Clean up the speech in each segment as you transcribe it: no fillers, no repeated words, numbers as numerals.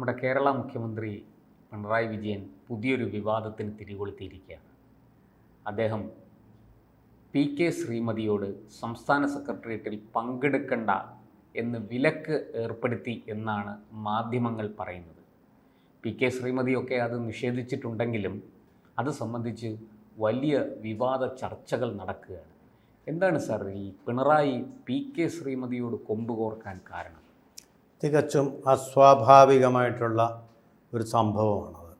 നമ്മുടെ കേരള മുഖ്യമന്ത്രി പിണറായി വിജയൻ പുതിയൊരു വിവാദത്തിന് തിരികൊളുത്തിയിരിക്കുകയാണ്. അദ്ദേഹം PK ശ്രീമതിയോട് സംസ്ഥാന സെക്രട്ടേറിയറ്റിൽ പങ്കെടുക്കണ്ട എന്ന് വിലക്ക് ഏർപ്പെടുത്തി എന്നാണ് മാധ്യമങ്ങൾ പറയുന്നത്. PK ശ്രീമതിയൊക്കെ അത് നിഷേധിച്ചിട്ടുണ്ടെങ്കിലും അത് സംബന്ധിച്ച് വലിയ വിവാദ ചർച്ചകൾ നടക്കുകയാണ്. എന്താണ് സാർ ഈ പിണറായി PK ശ്രീമതിയോട് കൊമ്പ് കോർക്കാൻ കാരണം? തികച്ചും അസ്വാഭാവികമായിട്ടുള്ള ഒരു സംഭവമാണത്.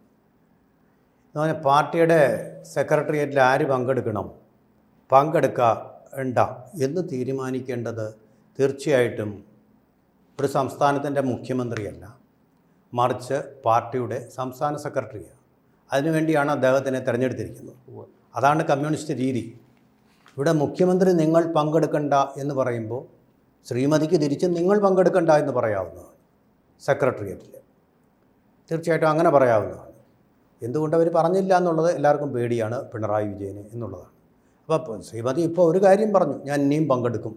എന്ന് പറഞ്ഞാൽ പാർട്ടിയുടെ സെക്രട്ടേറിയറ്റിൽ ആര് പങ്കെടുക്കേണ്ട എന്ന് തീരുമാനിക്കേണ്ടത് തീർച്ചയായിട്ടും ഒരു സംസ്ഥാനത്തിൻ്റെ മുഖ്യമന്ത്രിയല്ല, മറിച്ച് പാർട്ടിയുടെ സംസ്ഥാന സെക്രട്ടറിയാണ്. അതിനുവേണ്ടിയാണ് അദ്ദേഹത്തിനെ തിരഞ്ഞെടുത്തിരിക്കുന്നത്. അതാണ് കമ്മ്യൂണിസ്റ്റ് രീതി. ഇവിടെ മുഖ്യമന്ത്രി നിങ്ങൾ പങ്കെടുക്കണ്ട എന്ന് പറയുമ്പോൾ ശ്രീമതിക്ക് തിരിച്ച് നിങ്ങൾ പങ്കെടുക്കണ്ട എന്ന് പറയാവുന്നതാണ്. സെക്രട്ടേറിയറ്റിൽ തീർച്ചയായിട്ടും അങ്ങനെ പറയാവുന്നതാണ്. എന്തുകൊണ്ട് അവർ പറഞ്ഞില്ല എന്നുള്ളത് എല്ലാവർക്കും പേടിയാണ് പിണറായി വിജയന് എന്നുള്ളതാണ്. അപ്പോൾ ശ്രീമതി ഇപ്പോൾ ഒരു കാര്യം പറഞ്ഞു, ഞാൻ ഇനിയും പങ്കെടുക്കും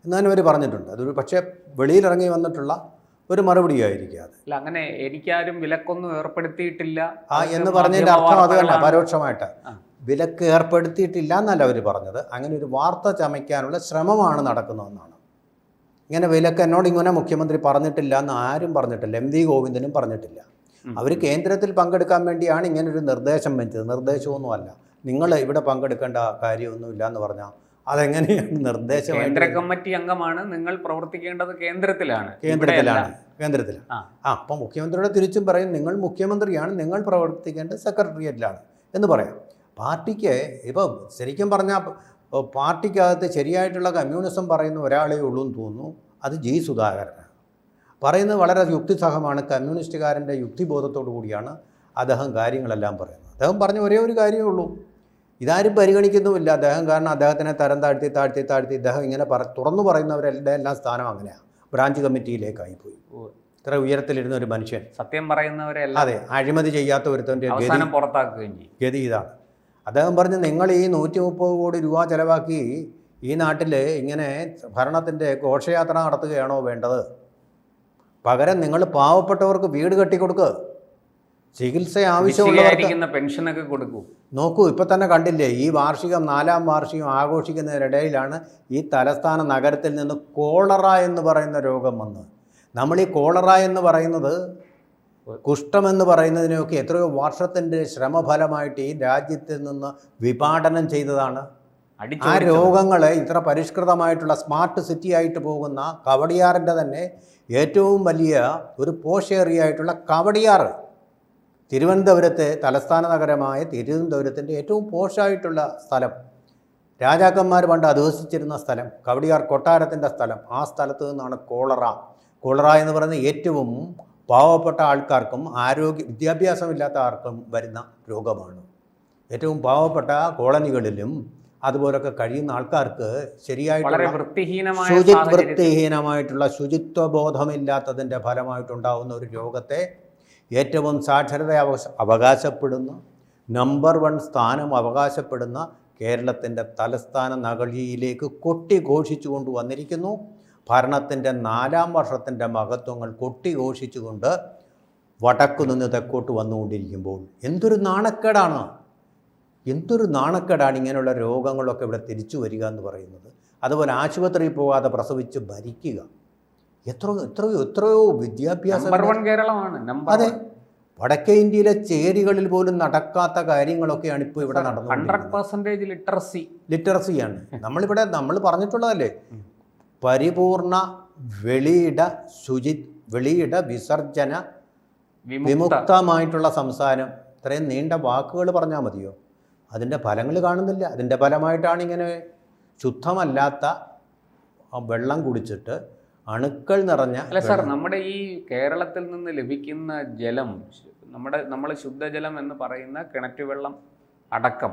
എന്നാണ് അവർ പറഞ്ഞിട്ടുണ്ട്. അതൊരു പക്ഷേ വെളിയിലിറങ്ങി വന്നിട്ടുള്ള ഒരു മറുപടിയായിരിക്കും അത്. അല്ല, അങ്ങനെ എനിക്കാരും വിലക്കൊന്നും ഏർപ്പെടുത്തിയിട്ടില്ല എന്ന് പറഞ്ഞതിൻ്റെ അർത്ഥം അത് തന്നെ, പരോക്ഷമായിട്ട് വിലക്ക് ഏർപ്പെടുത്തിയിട്ടില്ല എന്നല്ല അവർ പറഞ്ഞത്. അങ്ങനെ ഒരു വാർത്ത ചമയ്ക്കാനുള്ള ശ്രമമാണ് നടക്കുന്നതെന്നാണ്. ഇങ്ങനെ വിലക്ക് എന്നോട് ഇങ്ങനെ മുഖ്യമന്ത്രി പറഞ്ഞിട്ടില്ല എന്ന് ആരും പറഞ്ഞിട്ടില്ല. MV ഗോവിന്ദനും പറഞ്ഞിട്ടില്ല. അവർ കേന്ദ്രത്തിൽ പങ്കെടുക്കാൻ വേണ്ടിയാണ് ഇങ്ങനൊരു നിർദ്ദേശം വെച്ചത്. നിർദ്ദേശമൊന്നുമല്ല, നിങ്ങൾ ഇവിടെ പങ്കെടുക്കേണ്ട കാര്യമൊന്നുമില്ല എന്ന് പറഞ്ഞാൽ അതെങ്ങനെയാണ് നിർദ്ദേശം? കേന്ദ്ര കമ്മിറ്റി അംഗമാണ്, നിങ്ങൾ പ്രവർത്തിക്കേണ്ടത് കേന്ദ്രത്തിലാണ്. അപ്പം മുഖ്യമന്ത്രിയുടെ തിരിച്ചും പറയും, നിങ്ങൾ മുഖ്യമന്ത്രിയാണ്, നിങ്ങൾ പ്രവർത്തിക്കേണ്ടത് സെക്രട്ടേറിയറ്റിലാണ് എന്ന് പറയാം. പാർട്ടിക്ക് ഇപ്പോൾ ശരിക്കും പറഞ്ഞാൽ പാർട്ടിക്കകത്ത് ശരിയായിട്ടുള്ള കമ്മ്യൂണിസം പറയുന്ന ഒരാളേ ഉള്ളൂ എന്ന് തോന്നുന്നു, അത് G. സുധാകരനാണ്. പറയുന്നത് വളരെ യുക്തിസഹമാണ്, കമ്മ്യൂണിസ്റ്റുകാരൻ്റെ യുക്തിബോധത്തോടു കൂടിയാണ് അദ്ദേഹം കാര്യങ്ങളെല്ലാം പറയുന്നത്. അദ്ദേഹം പറഞ്ഞ ഒരേ ഒരു കാര്യമേ ഉള്ളൂ, ഇതാരും പരിഗണിക്കുന്നുമില്ല അദ്ദേഹം. കാരണം അദ്ദേഹത്തിനെ തരം താഴ്ത്തി ഇദ്ദേഹം ഇങ്ങനെ തുറന്നു പറയുന്നവരുടെ എല്ലാം സ്ഥാനം അങ്ങനെയാണ്, ബ്രാഞ്ച് കമ്മിറ്റിയിലേക്കായിപ്പോയി. ഇത്ര ഉയരത്തിലിരുന്ന ഒരു മനുഷ്യൻ സത്യം പറയുന്നവരെ, അതെ, അഴിമതി ചെയ്യാത്ത ഒരുത്തൻ്റെ ഗതി ഇതാണ്. അദ്ദേഹം പറഞ്ഞു, നിങ്ങൾ ഈ 130 കോടി രൂപ ചിലവാക്കി ഈ നാട്ടിൽ ഇങ്ങനെ ഭരണത്തിൻ്റെ ഘോഷയാത്ര നടത്തുകയാണോ വേണ്ടത്? പകരം നിങ്ങൾ പാവപ്പെട്ടവർക്ക് വീട് കെട്ടിക്കൊടുക്കുക, ചികിത്സ ആവശ്യമുള്ളവർക്ക് പെൻഷനൊക്കെ കൊടുക്കൂ. നോക്കൂ, ഇപ്പം തന്നെ കണ്ടില്ലേ, ഈ 4ാം വാർഷികം ആഘോഷിക്കുന്നതിനിടയിലാണ് ഈ തലസ്ഥാന നഗരത്തിൽ നിന്ന് കോളറ എന്ന് പറയുന്ന രോഗം വന്ന്. നമ്മൾ ഈ കോളറ എന്ന് പറയുന്നത്, കുഷ്ഠമെന്ന് പറയുന്നതിനെയൊക്കെ എത്രയോ വർഷത്തിൻ്റെ ശ്രമഫലമായിട്ട് ഈ രാജ്യത്തിൽ നിന്ന് വിപാടനം ചെയ്തതാണ്. ആ രോഗങ്ങളെ ഇത്ര പരിഷ്കൃതമായിട്ടുള്ള സ്മാർട്ട് സിറ്റി ആയിട്ട് പോകുന്ന കവടിയാറിൻ്റെ തന്നെ ഏറ്റവും വലിയ ഒരു പോഷേറിയായിട്ടുള്ള കവടിയാർ, തിരുവനന്തപുരത്തെ തലസ്ഥാന നഗരമായ തിരുവനന്തപുരത്തിൻ്റെ ഏറ്റവും പോഷായിട്ടുള്ള സ്ഥലം, രാജാക്കന്മാർ പണ്ട് അധിവസിച്ചിരുന്ന സ്ഥലം, കവടിയാർ കൊട്ടാരത്തിൻ്റെ സ്ഥലം, ആ സ്ഥലത്ത് നിന്നാണ് കോളറ എന്ന് പറയുന്നത് ഏറ്റവും പാവപ്പെട്ട ആൾക്കാർക്കും വിദ്യാഭ്യാസമില്ലാത്ത ആർക്കും വരുന്ന രോഗമാണ്. ഏറ്റവും പാവപ്പെട്ട കോളനികളിലും അതുപോലൊക്കെ കഴിയുന്ന ആൾക്കാർക്ക് ശരിയായിട്ടുള്ള വൃത്തിഹീനമായിട്ടുള്ള ശുചിത്വബോധമില്ലാത്തതിൻ്റെ ഫലമായിട്ടുണ്ടാകുന്ന ഒരു രോഗത്തെ ഏറ്റവും സാക്ഷരത അവകാശപ്പെടുന്ന നമ്പർ 1 സ്ഥാനം അവകാശപ്പെടുന്ന കേരളത്തിൻ്റെ തലസ്ഥാന നഗരിയിലേക്ക് കൊട്ടിഘോഷിച്ചുകൊണ്ട് വന്നിരിക്കുന്നു. ഭരണത്തിൻ്റെ 4ാം വർഷത്തിൻ്റെ മഹത്വങ്ങൾ കൊട്ടിഘോഷിച്ചുകൊണ്ട് വടക്കു നിന്ന് തെക്കോട്ട് വന്നുകൊണ്ടിരിക്കുമ്പോൾ എന്തൊരു നാണക്കേടാണ് ഇങ്ങനെയുള്ള രോഗങ്ങളൊക്കെ ഇവിടെ തിരിച്ചു വരിക എന്ന് പറയുന്നത്. അതുപോലെ ആശുപത്രിയിൽ പോകാതെ പ്രസവിച്ച് ഭരിക്കുക, എത്രയോ വിദ്യാഭ്യാസം. അതെ, വടക്കേ ഇന്ത്യയിലെ ചേരികളിൽ പോലും നടക്കാത്ത കാര്യങ്ങളൊക്കെയാണ് ഇപ്പോൾ ഇവിടെ നടന്നത്. ലിറ്ററസിയാണ് നമ്മൾ പറഞ്ഞിട്ടുള്ളതല്ലേ, പരിപൂർണ വെളിയിട വിസർജന വിമുക്തമായിട്ടുള്ള സംസാരം. ഇത്രയും നീണ്ട വാക്കുകൾ പറഞ്ഞാൽ മതിയോ? അതിൻ്റെ ഫലങ്ങൾ കാണുന്നില്ല. അതിൻ്റെ ഫലമായിട്ടാണ് ഇങ്ങനെ ശുദ്ധമല്ലാത്ത വെള്ളം കുടിച്ചിട്ട് അണുക്കൾ നിറഞ്ഞ. അല്ല സാർ, നമ്മുടെ ഈ കേരളത്തിൽ നിന്ന് ലഭിക്കുന്ന ജലം, നമ്മൾ ശുദ്ധജലം എന്ന് പറയുന്ന കിണറ്റുവെള്ളം അടക്കം,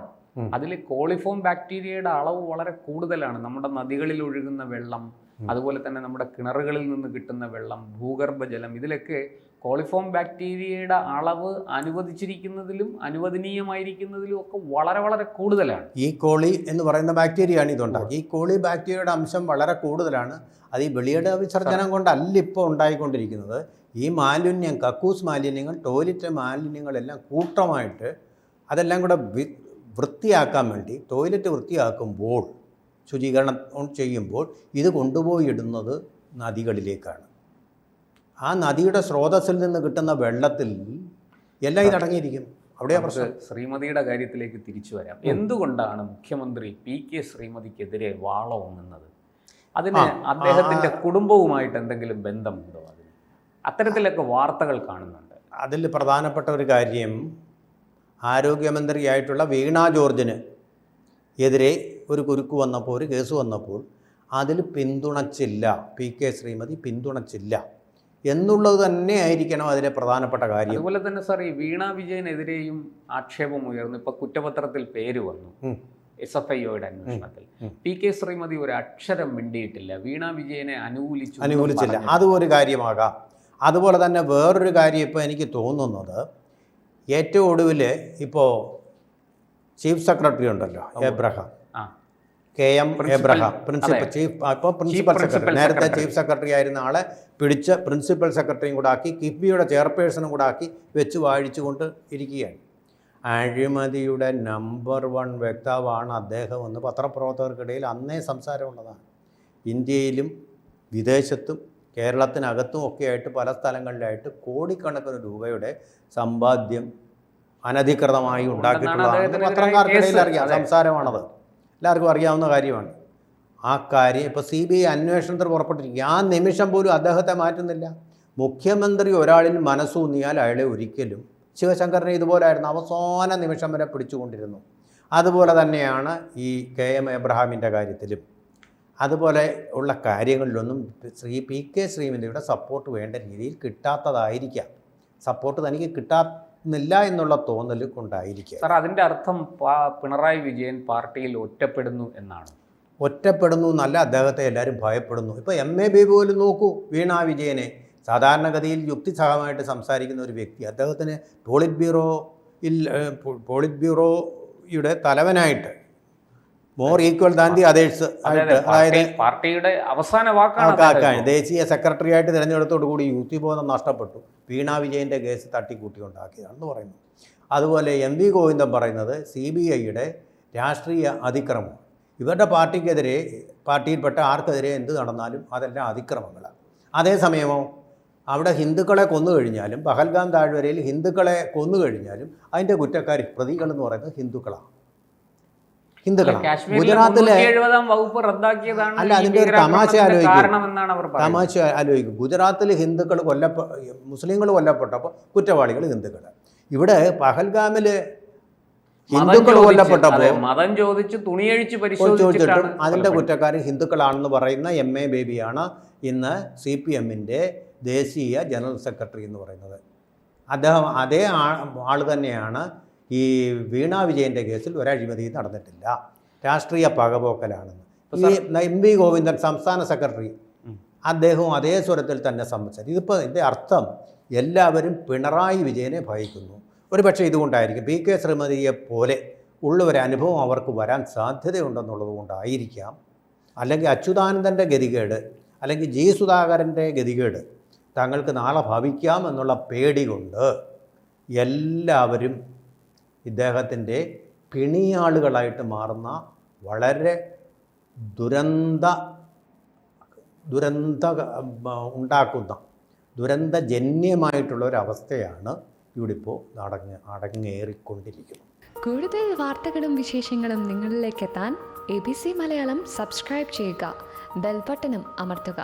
അതിൽ കോളിഫോം ബാക്ടീരിയയുടെ അളവ് വളരെ കൂടുതലാണ്. നമ്മുടെ നദികളിൽ ഒഴുകുന്ന വെള്ളം, അതുപോലെ തന്നെ നമ്മുടെ കിണറുകളിൽ നിന്ന് കിട്ടുന്ന വെള്ളം, ഭൂഗർഭജലം, ഇതിലൊക്കെ കോളിഫോം ബാക്ടീരിയയുടെ അളവ് അനുവദിച്ചിരിക്കുന്നതിലും അനുവദനീയമായിരിക്കുന്നതിലും ഒക്കെ വളരെ വളരെ കൂടുതലാണ്. ഈ കോളി എന്ന് പറയുന്ന ബാക്ടീരിയയാണ് ഇതുണ്ടാക്കുക. ഈ കോളി ബാക്ടീരിയയുടെ അംശം വളരെ കൂടുതലാണ്. അത് ഈ വെളിയുടെ വിസർജനം കൊണ്ടല്ല ഇപ്പോൾ ഉണ്ടായിക്കൊണ്ടിരിക്കുന്നത്. ഈ മാലിന്യം, കക്കൂസ് മാലിന്യങ്ങൾ, ടോയ്ലറ്റ് മാലിന്യങ്ങളെല്ലാം കൂട്ടമായിട്ട് അതെല്ലാം കൂടെ വൃത്തിയാക്കാൻ വേണ്ടി ടോയ്ലറ്റ് വൃത്തിയാക്കുമ്പോൾ, ശുചീകരണം ചെയ്യുമ്പോൾ ഇത് കൊണ്ടുപോയി ഇടുന്നത് നദികളിലേക്കാണ്. ആ നദിയുടെ സ്രോതസ്സിൽ നിന്ന് കിട്ടുന്ന വെള്ളത്തിൽ എല്ലാം ഇതടങ്ങിയിരിക്കും. അവിടെയാണ് പ്രശ്നം. ശ്രീമതിയുടെ കാര്യത്തിലേക്ക് തിരിച്ചു വരാം. എന്തുകൊണ്ടാണ് മുഖ്യമന്ത്രി പി.കെ. ശ്രീമതിക്കെതിരെ വാളോങ്ങുന്നത്? അതിന് അദ്ദേഹത്തിന്റെ കുടുംബവുമായിട്ട് എന്തെങ്കിലും ബന്ധമുണ്ടോ? അതിന് അത്തരത്തിലൊക്കെ വാർത്തകൾ കാണുന്നുണ്ട്. അതിൽ പ്രധാനപ്പെട്ട ഒരു കാര്യം, ആരോഗ്യമന്ത്രിയായിട്ടുള്ള വീണ ജോർജിന് എതിരെ ഒരു കുരുക്ക് വന്നപ്പോൾ, ഒരു കേസ് വന്നപ്പോൾ അതിൽ പിന്തുണച്ചില്ല, പി.കെ. ശ്രീമതി പിന്തുണച്ചില്ല എന്നുള്ളത് തന്നെ ആയിരിക്കണം അതിലെ പ്രധാനപ്പെട്ട കാര്യം. അതുപോലെ തന്നെ സാർ, ഈ വീണ വിജയനെതിരെയും ആക്ഷേപം ഉയർന്നു. ഇപ്പൊ കുറ്റപത്രത്തിൽ പേര് വന്നു SFIOയുടെ അന്വേഷണത്തിൽ. പി.കെ. ശ്രീമതി ഒരു അക്ഷരം മിണ്ടിയിട്ടില്ല, വീണ വിജയനെ അനുകൂലിച്ചില്ല. അതും ഒരു കാര്യമാകാം. അതുപോലെ തന്നെ വേറൊരു കാര്യം ഇപ്പോൾ എനിക്ക് തോന്നുന്നത്, ഏറ്റവും ഒടുവിൽ ഇപ്പോൾ ചീഫ് സെക്രട്ടറി ഉണ്ടല്ലോ, Abraham, KM Abraham, principal secretary. നേരത്തെ ചീഫ് സെക്രട്ടറി ആയിരുന്ന ആളെ പിടിച്ച് പ്രിൻസിപ്പൽ സെക്രട്ടറിയും കൂടെ ആക്കി, കിഫ്ബിയുടെ ചെയർപേഴ്സണും കൂടെ ആക്കി വെച്ച് വാഴിച്ചുകൊണ്ട് ഇരിക്കുകയാണ്. അഴിമതിയുടെ നമ്പർ 1 വ്യക്താവാണ് അദ്ദേഹം എന്ന് പത്രപ്രവർത്തകർക്കിടയിൽ അന്നേ സംസാരമുള്ളതാണ്. ഇന്ത്യയിലും വിദേശത്തും കേരളത്തിനകത്തും ഒക്കെ ആയിട്ട് പല സ്ഥലങ്ങളിലായിട്ട് കോടിക്കണക്കിന് രൂപയുടെ സമ്പാദ്യം അനധികൃതമായി ഉണ്ടാക്കിയിട്ടുള്ളതാണ്. പത്രക്കാർക്കിടയിൽ അറിയാം, സംസാരമാണത്, എല്ലാവർക്കും അറിയാവുന്ന കാര്യമാണ്. ആ കാര്യം ഇപ്പോൾ CBI അന്വേഷണത്തിൽ പുറപ്പെട്ടിരിക്കുക. ആ നിമിഷം പോലും അദ്ദേഹത്തെ മാറ്റുന്നില്ല. മുഖ്യമന്ത്രി ഒരാളിൽ മനസ്സൂന്നിയാൽ അയാളെ ഒരിക്കലും, ശിവശങ്കറിനെ ഇതുപോലായിരുന്നു, അവസാന നിമിഷം വരെ പിടിച്ചുകൊണ്ടിരുന്നു. അതുപോലെ തന്നെയാണ് ഈ KM എബ്രഹാമിൻ്റെ കാര്യത്തിലും. അതുപോലെ ഉള്ള കാര്യങ്ങളിലൊന്നും പി.കെ. ശ്രീമതിയുടെ സപ്പോർട്ട് വേണ്ട രീതിയിൽ കിട്ടാത്തതായിരിക്കാം. സപ്പോർട്ട് തനിക്ക് കിട്ടാന്നില്ല എന്നുള്ള തോന്നൽ കൊണ്ടായിരിക്കാം. സാർ, അതിൻ്റെ അർത്ഥം പിണറായി വിജയൻ പാർട്ടിയിൽ ഒറ്റപ്പെടുന്നു എന്നാണ്? ഒറ്റപ്പെടുന്നു എന്നല്ല, അദ്ദേഹത്തെ എല്ലാവരും ഭയപ്പെടുന്നു. ഇപ്പോൾ MA ബേബി പോലും നോക്കൂ, വീണ വിജയനെ സാധാരണഗതിയിൽ യുക്തിസഹമായിട്ട് സംസാരിക്കുന്ന ഒരു വ്യക്തി, അദ്ദേഹത്തിന് പോളിറ്റ് ബ്യൂറോയുടെ തലവനായിട്ട്, more equal than the others ആയിട്ട്, അതായത് പാർട്ടിയുടെ അവസാന വാക്കാണ്, ദേശീയ സെക്രട്ടറി ആയിട്ട് തിരഞ്ഞെടുത്തോടുകൂടി യുക്തിബോധം നഷ്ടപ്പെട്ടു. വീണ വിജയൻ്റെ കേസ് തട്ടിക്കൂട്ടിയുണ്ടാക്കിയതാണെന്ന് പറയുന്നു. അതുപോലെ MV ഗോവിന്ദൻ പറയുന്നത് CBIയുടെ രാഷ്ട്രീയ അതിക്രമം. ഇവരുടെ പാർട്ടിക്കെതിരെ, പാർട്ടിയിൽപ്പെട്ട ആർക്കെതിരെ എന്ത് നടന്നാലും അതെല്ലാം അതിക്രമങ്ങളാണ്. അതേസമയമോ അവിടെ ഹിന്ദുക്കളെ കൊന്നുകഴിഞ്ഞാലും, പഹൽഗാം താഴ്വരയിൽ ഹിന്ദുക്കളെ കൊന്നുകഴിഞ്ഞാലും അതിൻ്റെ കുറ്റക്കാർ, പ്രതികളെന്ന് പറയുന്നത് ഹിന്ദുക്കളാണ്. ഗുജറാത്തിലെ അല്ല, അതിൻ്റെ ഒരു തമാശ ആലോചിക്കും. ഗുജറാത്തിൽ മുസ്ലിങ്ങൾ കൊല്ലപ്പെട്ടപ്പോൾ കുറ്റവാളികൾ ഹിന്ദുക്കൾ. ഇവിടെ പഹൽഗാമിൽ ഹിന്ദുക്കൾ കൊല്ലപ്പെട്ടപ്പോൾ മതം ചോദിച്ച് തുണിയഴിച്ച് പരിശോധിച്ചിട്ടും അതിൻ്റെ കുറ്റക്കാർ ഹിന്ദുക്കളാണെന്ന് പറയുന്ന MA ബേബിയാണ് ഇന്ന് CPMൻ്റെ ദേശീയ ജനറൽ സെക്രട്ടറി എന്ന് പറയുന്നത്. അദ്ദേഹം അതേ ആൾ തന്നെയാണ് ഈ വീണ വിജയൻ്റെ കേസിൽ ഒരഴിമതി നടന്നിട്ടില്ല, രാഷ്ട്രീയ പകപോക്കലാണെന്ന്. ഈ MV ഗോവിന്ദൻ സംസ്ഥാന സെക്രട്ടറി, അദ്ദേഹവും അതേ സ്വരത്തിൽ തന്നെ സംസാരിച്ചു. ഇതിപ്പോൾ ഇതിൻ്റെ അർത്ഥം എല്ലാവരും പിണറായി വിജയനെ ഭയക്കുന്നു. ഒരു പക്ഷേ ഇതുകൊണ്ടായിരിക്കും, പി.കെ. ശ്രീമതിയെ പോലെ ഉള്ളൊരനുഭവം അവർക്ക് വരാൻ സാധ്യതയുണ്ടെന്നുള്ളത് കൊണ്ടായിരിക്കാം. അല്ലെങ്കിൽ അച്യുതാനന്ദൻ്റെ ഗതികേട്, അല്ലെങ്കിൽ G. സുധാകരൻ്റെ ഗതികേട് തങ്ങൾക്ക് നാളെ ഭവിക്കാം എന്നുള്ള പേടി കൊണ്ട് എല്ലാവരും ഇദ്ദേഹത്തിൻ്റെ പിണിയാളുകളായിട്ട് മാറുന്ന വളരെ ഉണ്ടാക്കുന്ന ദുരന്തജന്യമായിട്ടുള്ള ഒരവസ്ഥയാണ് ഇവിടെ ഇപ്പോൾ അടങ്ങേറിക്കൊണ്ടിരിക്കുന്നത്. കൂടുതൽ വാർത്തകളും വിശേഷങ്ങളും നിങ്ങളിലേക്ക് എത്താൻ ABC മലയാളം സബ്സ്ക്രൈബ് ചെയ്യുക, ബെൽ ബട്ടണും അമർത്തുക.